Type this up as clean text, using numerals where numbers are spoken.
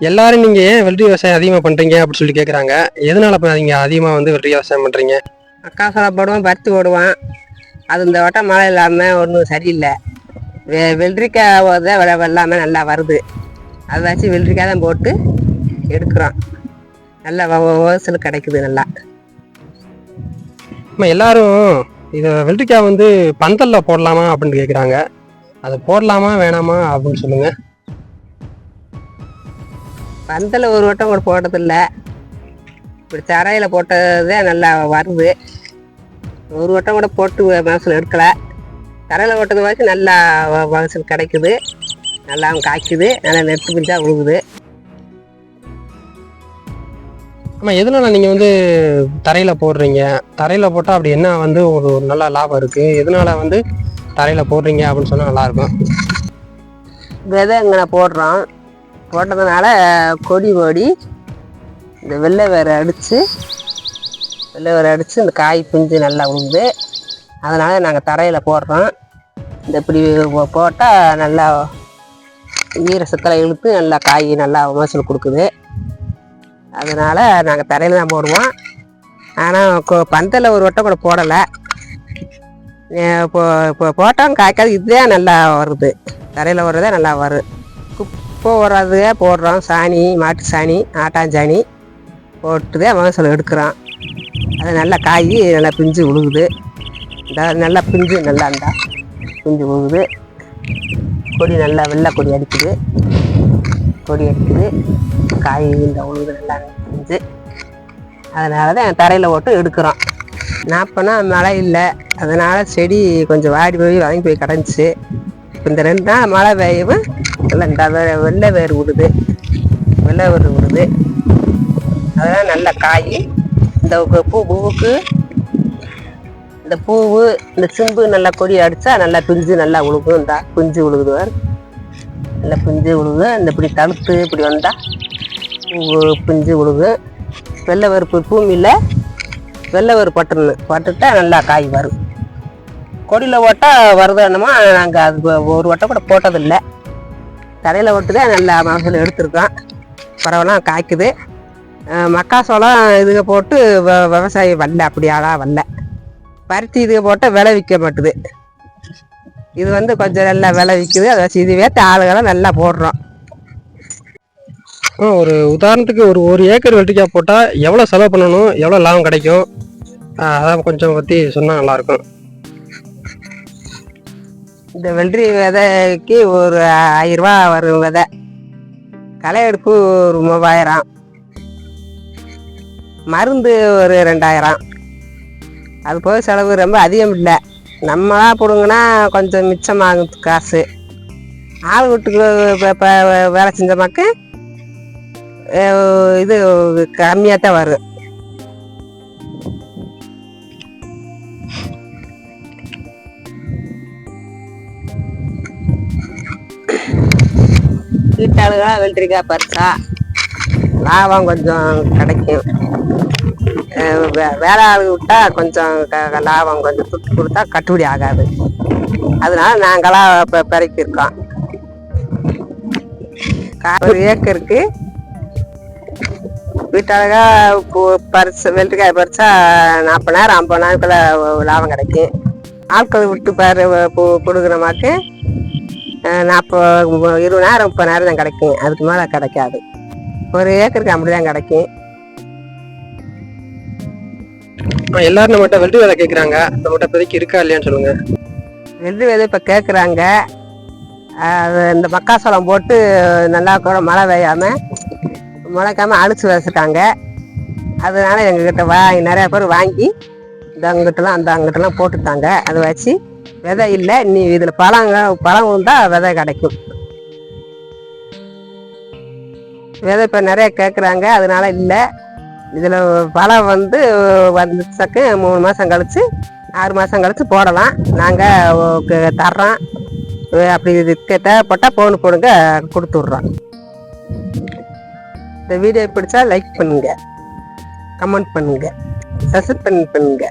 எல்லாரும் நீங்க ஏன் வெள்ளரி விவசாயம் அதிகமா பண்றீங்க அப்படின்னு சொல்லி கேக்குறாங்க. எதனால இப்ப நீங்க அதிகமா வந்து வெள்ளரி விவசாயம் பண்றீங்க? மக்காசோளம் போடுவான், பருத்தி போடுவான். அது இந்த வட்டம் மழை இல்லாமல் ஒன்றும் சரியில்லை. வெள்ளரிக்காய் தான் வெள்ளாமல் நல்லா வருது. அதை வச்சு வெள்ளரிக்காய் தான் போட்டு எடுக்கிறோம். நல்லா விவசாயம் கிடைக்குது நல்லா. எல்லாரும் இதை வெள்ளரிக்காய் வந்து பந்தல்ல போடலாமா அப்படின்னு கேட்குறாங்க. அது போடலாமா வேணாமா அப்படின்னு சொல்லுங்க. பந்தல ஒரு வட்டம் கூட போட்டதில்லை. இப்படி தரையில் போட்டதே நல்லா வருது. ஒரு வட்டம் கூட போட்டு மகசூல் எடுக்கலை. தரையில் போட்டது வச்சு நல்லா மகசூல் கிடைக்குது. நல்லாவும் காய்க்குது. நல்லா நெட்டு பிஞ்சா விழுகுது. ஆமாம், எதனால நீங்கள் வந்து தரையில் போடுறீங்க? தரையில் போட்டால் அப்படி என்ன வந்து ஒரு நல்ல லாபம் இருக்குது? எதனால வந்து தரையில் போடுறீங்க அப்படின்னு சொன்னால் நல்லாயிருக்கும். விதை இங்கே போடுறோம். போட்டதுனால கொடி இந்த வெள்ளை வேறு அடித்து இந்த காய் பிஞ்சு நல்லா விழுகுது. அதனால் நாங்கள் தரையில் போடுறோம். இந்த இப்படி போட்டால் நல்லா ஈர சத்தலை இழுத்து நல்லா காய் நல்லா மகசூல் கொடுக்குது. அதனால் நாங்கள் தரையில் தான் போடுவோம். ஆனால் பந்தலில் ஒரு வட்டம் கூட போடலை. இப்போ போட்டோம் காய்க்காது. இதுதான் நல்லா வருது. தரையில் வர்றதே நல்லா வரும். குப்பை வர்றதே போடுறோம். சாணி, மாட்டு சாணி, ஆட்டாஞ்சாணி போட்டுதான் மகசூல் எடுக்கிறோம். அது நல்லா காய் நல்லா பிஞ்சு விழுகுது. நல்லா பிஞ்சு நல்லா இருந்தால் பிஞ்சு விழுகுது. கொடி நல்லா வெள்ளை கொடி அடிக்குது. காய் இந்த உழுது நல்லா பிஞ்சு. அதனால தான் தரையில் போட்டு எடுக்கிறோம். நாப்போனா மழை இல்லை. அதனால் செடி கொஞ்சம் வாடி போய் வாங்கி போய் கிடந்துச்சு. இப்போ இந்த 2 நாள் மழை பெய்யவும் நல்லா இந்த வெள்ளை வேர் விடுது. அதெல்லாம் நல்ல காய். இந்த பூவுக்கு இந்த பூவு இந்த சிம்பு நல்லா கொடி அடித்தா நல்லா பிஞ்சு நல்லா விழுகும். இந்த பிஞ்சு விழுகுது. நல்லா பிஞ்சு விழுகு. இந்த இப்படி தழுத்து இப்படி வந்தால் பூ பிஞ்சு விழுகு. வெள்ளை பருப்பு பூமியில் வெள்ளை வேறு பட்டுட்டா நல்லா காய் வரும். கொடியில் போட்டால் வருதுன்னமா நாங்கள் அது ஒரு வட்டம் கூட போட்டதில்லை. தரையில் போட்டு தான் நல்லா மகசூல் எடுத்துருக்கோம். பரவாயில்ல காய்க்குது. மக்காசோளம் இதுக போட்டு விவசாயம் வரல. அப்படியாலாம் வரல. பருத்தி இதுக போட்டால் விலை விற்க மாட்டுது. இது வந்து கொஞ்சம் நல்லா விலை விற்குது. அதை வச்சு இதுவே ஆளுகளை நல்லா போடுறோம். ஒரு உதாரணத்துக்கு ஒரு ஏக்கர் வெள்ளரிக்காய் போட்டால் எவ்வளோ செலவு பண்ணணும், எவ்வளோ லாபம் கிடைக்கும், அதான் கொஞ்சம் பற்றி சொன்னால் நல்லாயிருக்கும். இந்த வெள்ளரி விதைக்கு ஒரு 1000 ரூபா வரும் விதை. களை எடுப்பு ஒரு 3000. மருந்து ஒரு 2000. அது போக செலவு ரொம்ப அதிகம் இல்லை. நம்மளா போடுங்கன்னா கொஞ்சம் மிச்சமாகும் காசு. ஆள் வீட்டுக்கு வேலை செஞ்சமாக்கு இது கம்மியாக தான் வரும். வீட்டாளுக வெள்ளரிக்காய் பறிச்சா லாபம் கொஞ்சம் கிடைக்கும். வேலை ஆளு விட்டா கொஞ்சம் லாபம் கொஞ்சம் துட்டு கொடுத்தா கட்டுப்படி ஆகாது. அதனால நாங்களாம் பறிக்கிருக்கோம். ஒரு ஏக்கருக்கு வீட்டாளுக வெள்ளரிக்காய் பறிச்சா 40,000 50,000 லாபம் கிடைக்கும். ஆட்கள் விட்டு கொடுக்குறமாக்கு 20,000 30,000 தான் கிடைக்கும். அதுக்கு மேலே கிடைக்காது. ஒரு ஏக்கருக்கு அப்படிதான் கிடைக்கும். எல்லாரும் நம்மகிட்ட வெள்ளரி விதை கேட்குறாங்க. நம்மகிட்ட இப்போதைக்கு இருக்கா இல்லையான்னு சொல்லுங்க. வெள்ளரி விதை இப்போ கேட்குறாங்க. அது இந்த மக்காசோளம் போட்டு நல்லா கூட மழை பெய்யாமல் முளைக்காமல் அழிச்சு வச்சுட்டாங்க. அதனால எங்ககிட்ட நிறையா பேர் வாங்கி இந்த அங்கிட்டலாம் போட்டுட்டாங்க. அதை வச்சு விதை இல்லை. நீ இதில் பழம் இருந்தால் விதை கிடைக்கும். விதை இப்போ நிறைய கேட்குறாங்க. அதனால இல்லை. இதில் பழம் வந்துச்சாக்கு 3 மாதம் கழித்து 6 மாதம் கழித்து போடலாம். நாங்கள் தர்றோம். அப்படி தேவைப்பட்டால் ஃபோன் போடுங்க, கொடுத்துட்றோம். இந்த வீடியோ பிடிச்சா லைக் பண்ணுங்க, கமெண்ட் பண்ணுங்க, சப்ஸ்கிரைப் பண்ணுங்க.